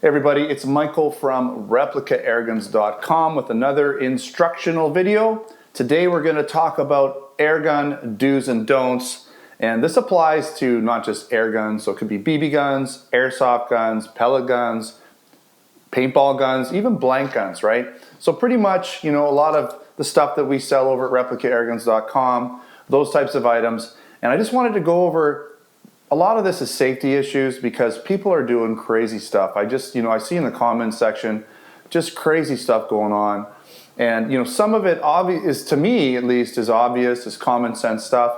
Hey everybody, it's Michael from ReplicaAirguns.com with another instructional video. Today we're going to talk about airgun do's and don'ts, and this applies to not just air guns, so it could be BB guns, airsoft guns, pellet guns, paintball guns, even blank guns, right? So pretty much, a lot of the stuff that we sell over at ReplicaAirguns.com, those types of items. And I just wanted to go over a lot of this is safety issues because people are doing crazy stuff. I see in the comments section just crazy stuff going on. And some of it is, to me at least, is obvious, is common sense stuff.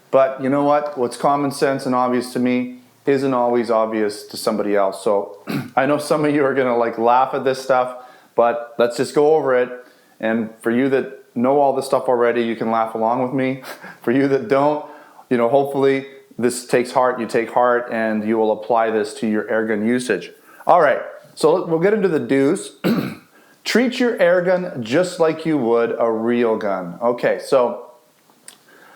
But you know what? What's common sense and obvious to me isn't always obvious to somebody else. So I know some of you are gonna laugh at this stuff, but let's just go over it. And for you that know all this stuff already, you can laugh along with me. For you that don't, hopefully this takes heart, you take heart, and you will apply this to your airgun usage. All right, so we'll get into the do's. Treat your airgun just like you would a real gun. Okay, so,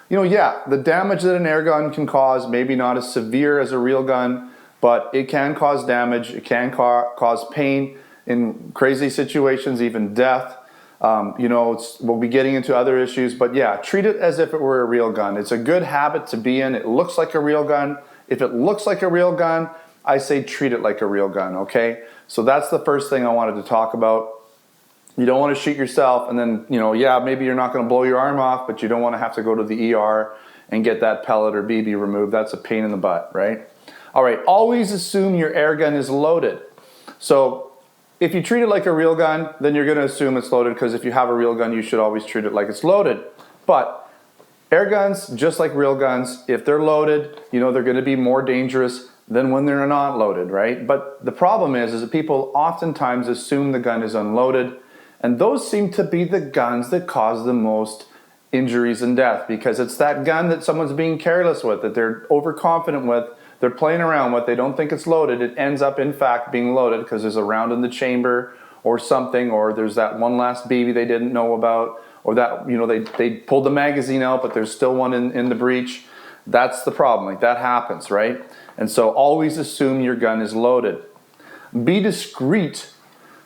the damage that an airgun can cause, maybe not as severe as a real gun, but it can cause damage, it can cause pain in crazy situations, even death. We'll be getting into other issues, but yeah, treat it as if it were a real gun. It's a good habit to be in. It looks like a real gun. If it looks like a real gun, I say treat it like a real gun, okay? So that's the first thing I wanted to talk about. You don't want to shoot yourself and then, maybe you're not going to blow your arm off, but you don't want to have to go to the ER and get that pellet or BB removed. That's a pain in the butt, right? All right, always assume your air gun is loaded. So if you treat it like a real gun, then you're going to assume it's loaded, because if you have a real gun, you should always treat it like it's loaded. But air guns, just like real guns, if they're loaded, they're going to be more dangerous than when they're not loaded, right? But the problem is that people oftentimes assume the gun is unloaded, and those seem to be the guns that cause the most injuries and death, because it's that gun that someone's being careless with, that they're overconfident with, they're playing around with, they don't think it's loaded. It ends up in fact being loaded because there's a round in the chamber or something, or there's that one last BB they didn't know about, or that they pulled the magazine out but there's still one in the breech. That's the problem. That happens, right? And so always assume your gun is loaded. Be discreet.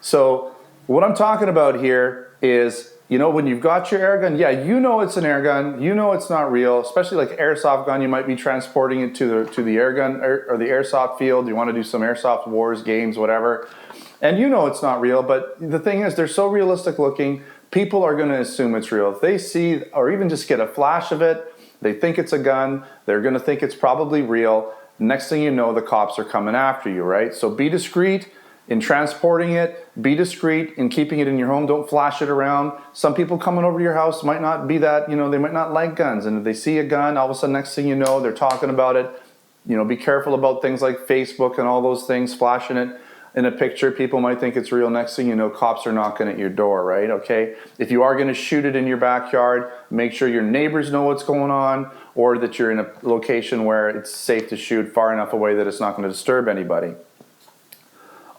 So what I'm talking about here is, when you've got your air gun, it's an air gun, it's not real, especially like airsoft gun. You might be transporting it to the air gun or the airsoft field. You want to do some airsoft wars, games, whatever. And it's not real, but the thing is, they're so realistic looking, people are going to assume it's real. If they see, or even just get a flash of it, they think it's a gun, they're going to think it's probably real. Next thing you know, the cops are coming after you, right? So be discreet in transporting it, be discreet in keeping it in your home. Don't flash it around. Some people coming over to your house might not be that, they might not like guns. And if they see a gun, all of a sudden, next thing you know, they're talking about it. Be careful about things like Facebook and all those things, flashing it in a picture. People might think it's real. Next thing you know, cops are knocking at your door, right? Okay. If you are going to shoot it in your backyard, make sure your neighbors know what's going on, or that you're in a location where it's safe to shoot far enough away that it's not going to disturb anybody.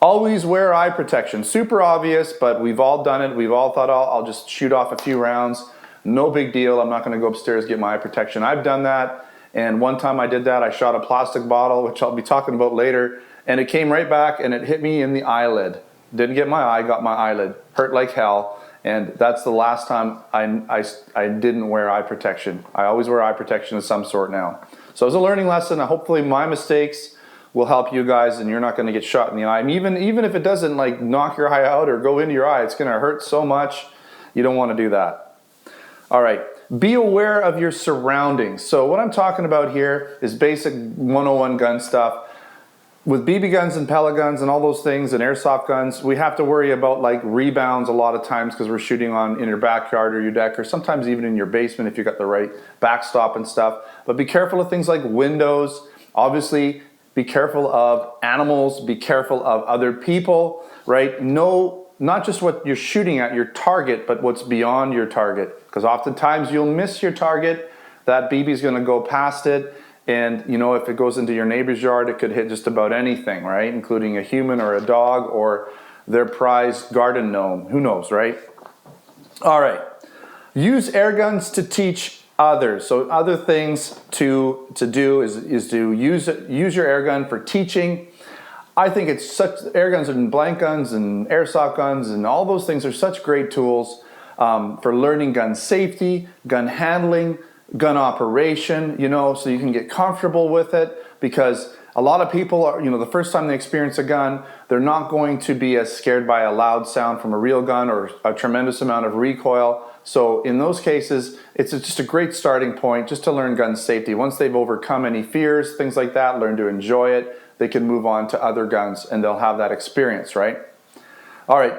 Always wear eye protection. Super obvious, but we've all done it. We've all thought, I'll just shoot off a few rounds. No big deal. I'm not going to go upstairs and get my eye protection. I've done that, and one time I did that. I shot a plastic bottle, which I'll be talking about later, and it came right back and it hit me in the eyelid. Didn't get my eye, got my eyelid. Hurt like hell, and that's the last time I didn't wear eye protection. I always wear eye protection of some sort now. So it was a learning lesson. Hopefully my mistakes will help you guys, and you're not going to get shot in the eye. And even if it doesn't knock your eye out or go into your eye, it's going to hurt so much. You don't want to do that. All right, be aware of your surroundings. So what I'm talking about here is basic 101 gun stuff. With BB guns and pellet guns and all those things and airsoft guns, we have to worry about rebounds a lot of times because we're shooting in your backyard or your deck, or sometimes even in your basement if you got the right backstop and stuff. But be careful of things like windows. Obviously, be careful of animals, be careful of other people, right? Know not just what you're shooting at, your target, but what's beyond your target. Because oftentimes you'll miss your target, that BB is gonna go past it, and if it goes into your neighbor's yard, it could hit just about anything, right? Including a human or a dog or their prized garden gnome, who knows, right? All right, use air guns to teach others. So other things to do is to use your air gun for teaching. I think it's such, air guns and blank guns and airsoft guns and all those things are such great tools for learning gun safety, gun handling, gun operation, you know, so you can get comfortable with it, because a lot of people are, you know, the first time they experience a gun, they're not going to be as scared by a loud sound from a real gun or a tremendous amount of recoil. So in those cases, it's just a great starting point just to learn gun safety. Once they've overcome any fears, things like that, learn to enjoy it, they can move on to other guns and they'll have that experience, right? All right.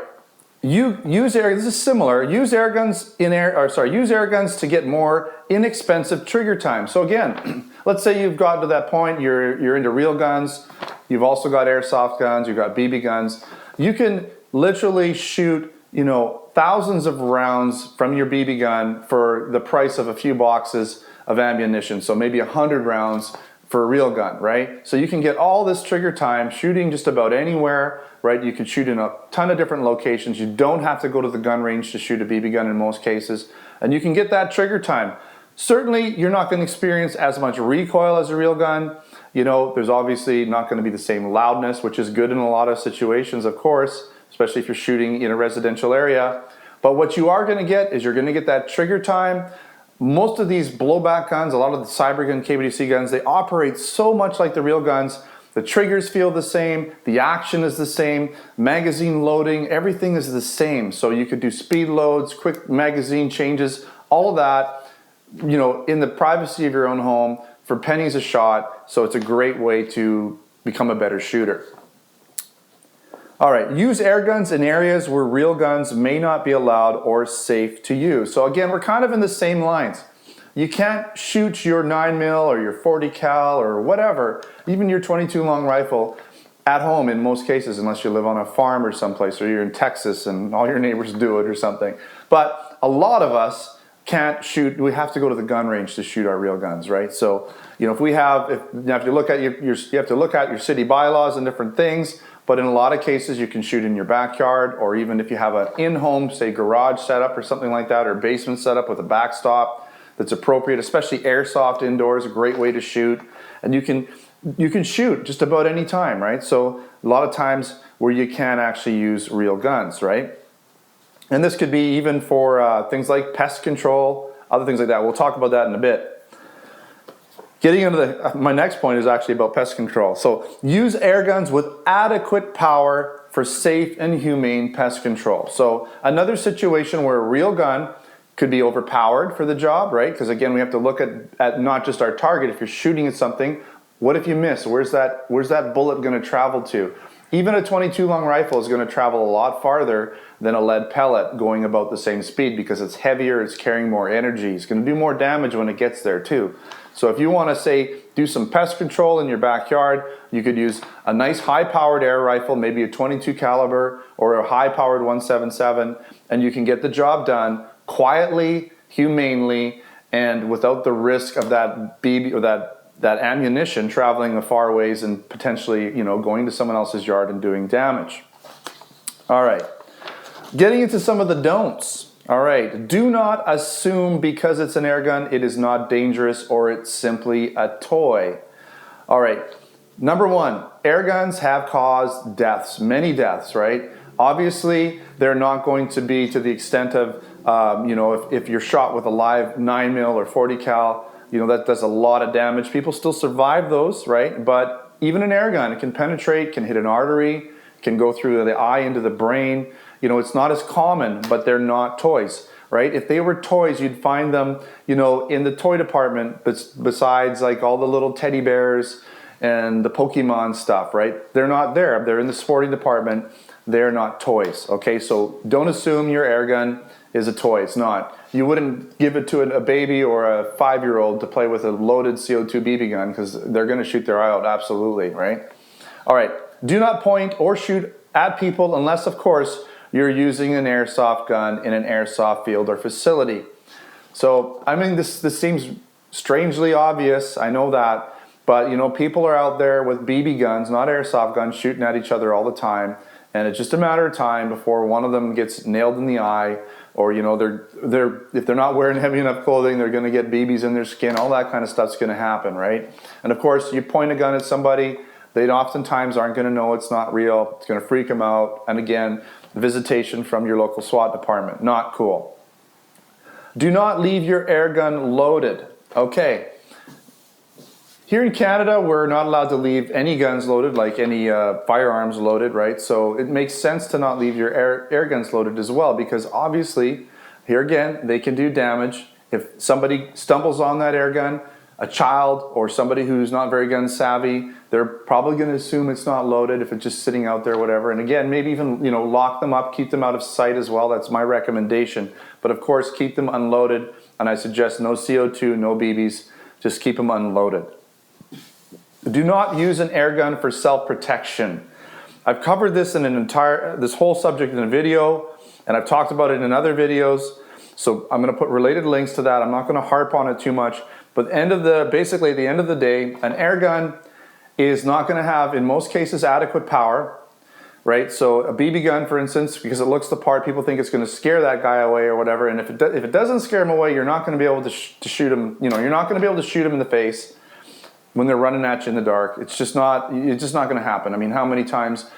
Use air. This is similar. Use air guns use air guns to get more inexpensive trigger time. So again, let's say you've got to that point. You're into real guns. You've also got airsoft guns. You've got BB guns. You can literally shoot, you know, thousands of rounds from your BB gun for the price of a few boxes of ammunition. So maybe 100 rounds for a real gun, right? So you can get all this trigger time shooting just about anywhere, right? You can shoot in a ton of different locations. You don't have to go to the gun range to shoot a BB gun in most cases, and you can get that trigger time. Certainly, you're not going to experience as much recoil as a real gun. You know, there's obviously not going to be the same loudness, which is good in a lot of situations, of course, especially if you're shooting in a residential area. But what you are going to get is you're going to get that trigger time. Most of these blowback guns, a lot of the Cybergun KBDC guns, they operate so much like the real guns. The triggers feel the same, the action is the same, magazine loading, everything is the same. So you could do speed loads, quick magazine changes, all of that, you know, in the privacy of your own home for pennies a shot. So it's a great way to become a better shooter. All right, use air guns in areas where real guns may not be allowed or safe to use. So again, we're kind of in the same lines. You can't shoot your 9mm or your 40 cal or whatever, even your 22 long rifle at home in most cases, unless you live on a farm or someplace, or you're in Texas and all your neighbors do it or something. But a lot of us can't shoot, we have to go to the gun range to shoot our real guns, right? So, you know, you have to look at your city bylaws and different things. But in a lot of cases, you can shoot in your backyard, or even if you have an in-home, say, garage setup or something like that, or basement setup with a backstop that's appropriate, especially airsoft indoors, a great way to shoot. And you can shoot just about any time, right? So a lot of times where you can actually use real guns, right? And this could be even for things like pest control, other things like that. We'll talk about that in a bit. Getting into my next point is actually about pest control. So use air guns with adequate power for safe and humane pest control. So another situation where a real gun could be overpowered for the job, right? Because again, we have to look at not just our target. If you're shooting at something, what if you miss? Where's that bullet going to travel to? Even a 22 long rifle is going to travel a lot farther than a lead pellet going about the same speed, because it's heavier, it's carrying more energy. It's going to do more damage when it gets there too. So if you want to, say, do some pest control in your backyard, you could use a nice high-powered air rifle, maybe a 22 caliber or a high-powered 177, and you can get the job done quietly, humanely, and without the risk of that BB or that ammunition traveling a far ways and potentially, you know, going to someone else's yard and doing damage. All right, getting into some of the don'ts. All right, do not assume because it's an air gun it is not dangerous or it's simply a toy. All right, number one, air guns have caused deaths, many deaths, right? Obviously, they're not going to be to the extent of, you know, if you're shot with a live 9mm or 40 cal, you know, that does a lot of damage. People still survive those, right? But even an air gun, it can penetrate, can hit an artery, can go through the eye into the brain. You know, it's not as common, but they're not toys, right? If they were toys, you'd find them, you know, in the toy department, besides like all the little teddy bears and the Pokemon stuff, right? They're not there. They're in the sporting department. They're not toys, okay? So don't assume your air gun is a toy. It's not. You wouldn't give it to a baby or a 5-year-old to play with a loaded CO2 BB gun, because they're going to shoot their eye out, absolutely, right? All right, do not point or shoot at people unless, of course, you're using an airsoft gun in an airsoft field or facility. So, I mean, this seems strangely obvious, I know that, but, you know, people are out there with BB guns, not airsoft guns, shooting at each other all the time, and it's just a matter of time before one of them gets nailed in the eye, or, you know, if they're not wearing heavy enough clothing, they're going to get BBs in their skin, all that kind of stuff's going to happen, right? And of course, you point a gun at somebody, They oftentimes aren't going to know it's not real. It's going to freak them out. And again, visitation from your local SWAT department. Not cool. Do not leave your air gun loaded. Okay. Here in Canada, we're not allowed to leave any guns loaded, like any firearms loaded, right? So it makes sense to not leave your air guns loaded as well, because obviously, here again, they can do damage. If somebody stumbles on that air gun, a child or somebody who's not very gun savvy, they're probably going to assume it's not loaded if it's just sitting out there, whatever. And again, maybe even, you know, lock them up, keep them out of sight as well. That's my recommendation. But of course, keep them unloaded. And I suggest no CO2, no BBs. Just keep them unloaded. Do not use an air gun for self-protection. I've covered this in this whole subject in a video, and I've talked about it in other videos. So I'm going to put related links to that. I'm not going to harp on it too much. But basically at the end of the day, an air gun is not going to have, in most cases, adequate power, right? So a BB gun, for instance, because it looks the part, people think it's going to scare that guy away or whatever. And if it doesn't scare him away, you're not going to be able to shoot him. You know, you're not going to be able to shoot him in the face when they're running at you in the dark. It's just not going to happen. I mean, how many times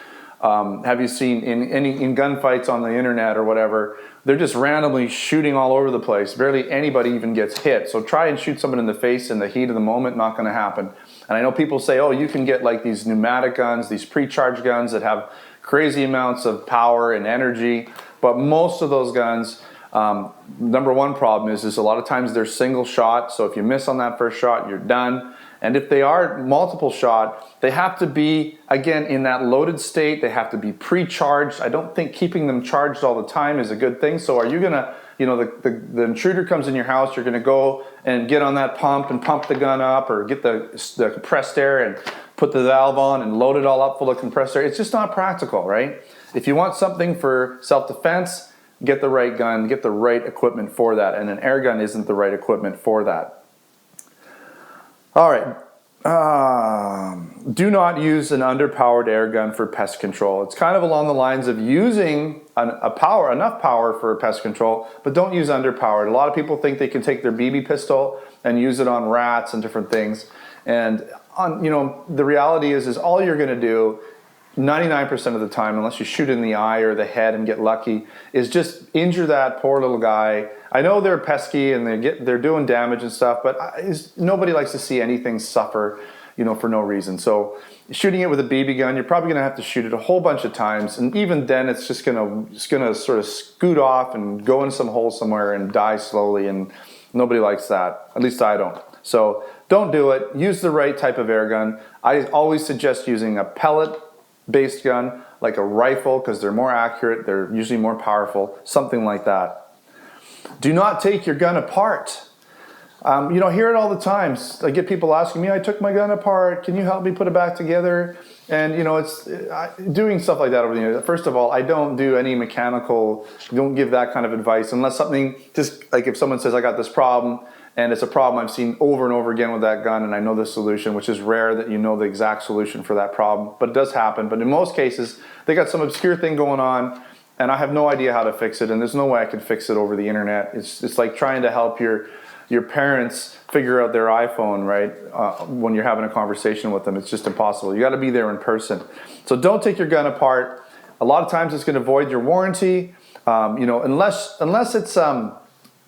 have you seen in gunfights on the internet or whatever, they're just randomly shooting all over the place. Barely anybody even gets hit. So try and shoot someone in the face in the heat of the moment, not going to happen. And I know people say, oh, you can get like these pneumatic guns, these pre-charged guns that have crazy amounts of power and energy. But most of those guns, number one problem is a lot of times they're single shot. So if you miss on that first shot, you're done. And if they are multiple shot, they have to be, again, in that loaded state. They have to be pre-charged. I don't think keeping them charged all the time is a good thing. So are you going to, you know, the intruder comes in your house, you're going to go and get on that pump and pump the gun up, or get the compressed air and put the valve on and load it all up full of compressed air. It's just not practical, right? If you want something for self-defense, get the right gun, get the right equipment for that. And an air gun isn't the right equipment for that. All right, do not use an underpowered air gun for pest control. It's kind of along the lines of using enough power for pest control, but don't use underpowered. A lot of people think they can take their BB pistol and use it on rats and different things. And the reality is all you're going to do 99% of the time, unless you shoot in the eye or the head and get lucky, is just injure that poor little guy. I know they're pesky and they're doing damage and stuff, but nobody likes to see anything suffer, you know, for no reason. So shooting it with a BB gun, you're probably going to have to shoot it a whole bunch of times, and even then, it's just going to sort of scoot off and go in some hole somewhere and die slowly, and nobody likes that. At least I don't. So don't do it. Use the right type of air gun. I always suggest using a pellet-based gun, like a rifle, because they're more accurate, they're usually more powerful, something like that. Do not take your gun apart. I hear it all the time. I get people asking me, I took my gun apart, can you help me put it back together? And it's doing stuff like that over the years. First of all, I don't do any don't give that kind of advice unless something, just like if someone says I got this problem, and it's a problem I've seen over and over again with that gun, and I know the solution, which is rare that you know the exact solution for that problem, but it does happen. But in most cases, they got some obscure thing going on, and I have no idea how to fix it, and there's no way I can fix it over the internet. It's like trying to help your parents figure out their iPhone, right? When you're having a conversation with them, it's just impossible. You got to be there in person. So don't take your gun apart. A lot of times it's going to void your warranty, unless it's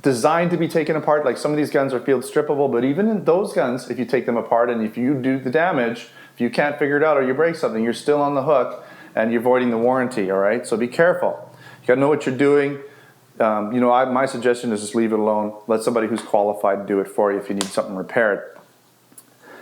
designed to be taken apart. Like some of these guns are field strippable, but even in those guns, if you take them apart and if you do the damage, if you can't figure it out or you break something, you're still on the hook and you're voiding the warranty, all right? So be careful. You gotta know what you're doing. My suggestion is just leave it alone. Let somebody who's qualified do it for you if you need something repaired.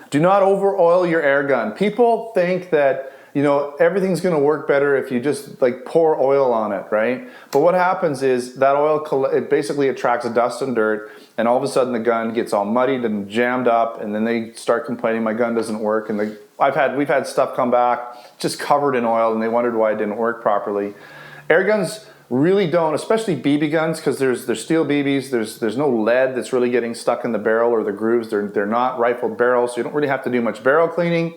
Do not over oil your air gun. People think that everything's going to work better if you just like pour oil on it, right? But what happens is that oil, it basically attracts dust and dirt, and all of a sudden the gun gets all muddied and jammed up, and then they start complaining, my gun doesn't work. And we've had stuff come back just covered in oil, and they wondered why it didn't work properly. Air guns really don't, especially BB guns, because there's steel BBs, there's no lead that's really getting stuck in the barrel or the grooves. They're not rifled barrels, so you don't really have to do much barrel cleaning.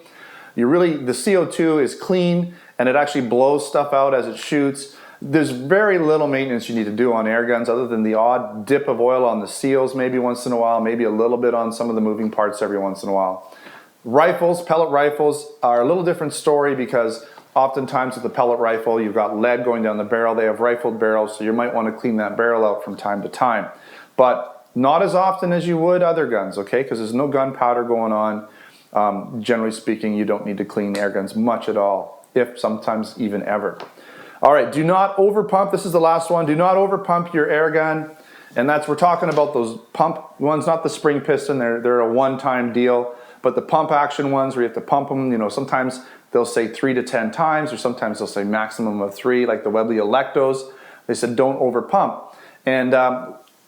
The CO2 is clean, and it actually blows stuff out as it shoots. There's very little maintenance you need to do on air guns other than the odd dip of oil on the seals maybe once in a while, maybe a little bit on some of the moving parts every once in a while. Rifles, pellet rifles are a little different story because oftentimes with the pellet rifle, you've got lead going down the barrel. They have rifled barrels, so you might want to clean that barrel out from time to time. But not as often as you would other guns, okay? Because there's no gunpowder going on. Generally speaking, you don't need to clean air guns much at all, if sometimes even ever. All right, do not overpump. This is the last one. Do not overpump your air gun. And we're talking about those pump ones, not the spring piston. They're a one-time deal. But the pump action ones where you have to pump them, you know, sometimes they'll say 3 to 10 times, or sometimes they'll say maximum of 3, like the Webley Electos. They said don't overpump. And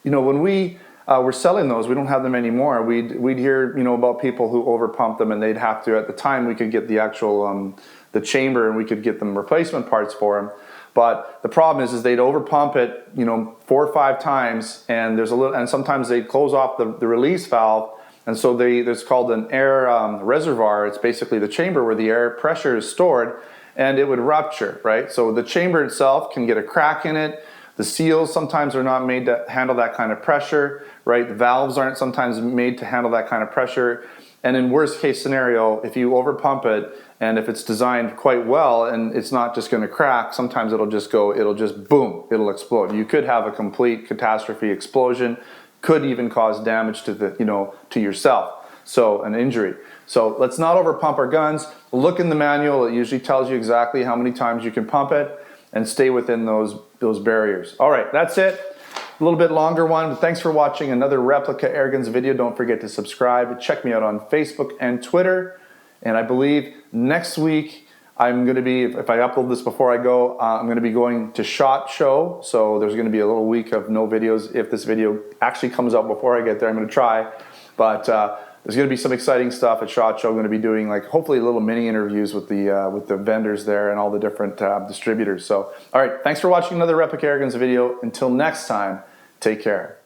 you know, when we were selling those, we don't have them anymore. We'd hear, you know, about people who overpump them, and they'd have to. At the time, we could get the actual the chamber, and we could get them replacement parts for them. But the problem is they'd overpump it, you know, 4 or 5 times, and sometimes they'd close off the release valve. And so there's called an air reservoir. It's basically the chamber where the air pressure is stored, and it would rupture, right? So the chamber itself can get a crack in it. The seals sometimes are not made to handle that kind of pressure, right? The valves aren't sometimes made to handle that kind of pressure. And in worst case scenario, if you overpump it, and if it's designed quite well and it's not just going to crack, sometimes it'll just boom, it'll explode. You could have a complete catastrophe explosion. Could even cause damage to to yourself, so an injury. So let's not overpump our guns. Look in the manual; it usually tells you exactly how many times you can pump it, and stay within those barriers. All right, that's it. A little bit longer one, but thanks for watching another Replica Airguns video. Don't forget to subscribe. Check me out on Facebook and Twitter, and I believe next week I'm going to be, if I upload this before I go, I'm going to be going to SHOT Show. So there's going to be a little week of no videos. If this video actually comes out before I get there, I'm going to try. But there's going to be some exciting stuff at SHOT Show. I'm going to be doing hopefully little mini interviews with the vendors there and all the different distributors. So, all right, thanks for watching another Replica Airguns video. Until next time, take care.